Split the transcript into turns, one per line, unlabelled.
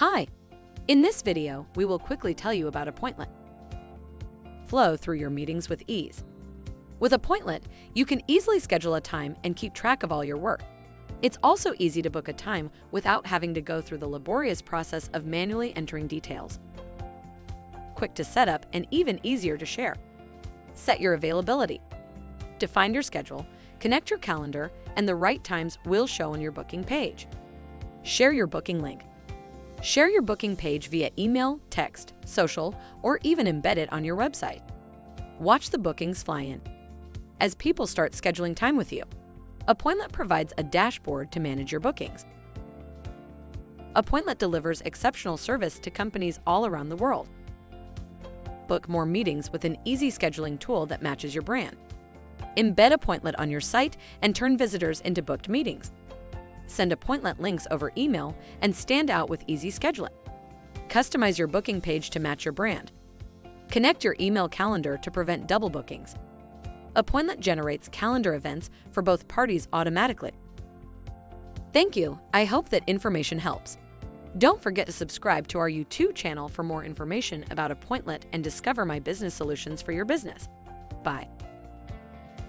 Hi! In this video, we will quickly tell you about Appointlet. Flow through your meetings with ease. With Appointlet, you can easily schedule a time and keep track of all your work. It's also easy to book a time without having to go through the laborious process of manually entering details. Quick to set up and even easier to share. Set your availability. Define your schedule, connect your calendar, and the right times will show on your booking page. Share your booking link. Share your booking page via email, text, social, or even embed it on your website. Watch the bookings fly in as people start scheduling time with you. Appointlet provides a dashboard to manage your bookings. Appointlet delivers exceptional service to companies all around the world. Book more meetings with an easy scheduling tool that matches your brand. Embed Appointlet on your site and turn visitors into booked meetings. Send Appointlet links over email and stand out with easy scheduling. Customize your booking page to match your brand. Connect your email calendar to prevent double bookings. Appointlet generates calendar events for both parties automatically. Thank you. I hope that information helps. Don't forget to subscribe to our YouTube channel for more information about Appointlet and discover my business solutions for your business. Bye.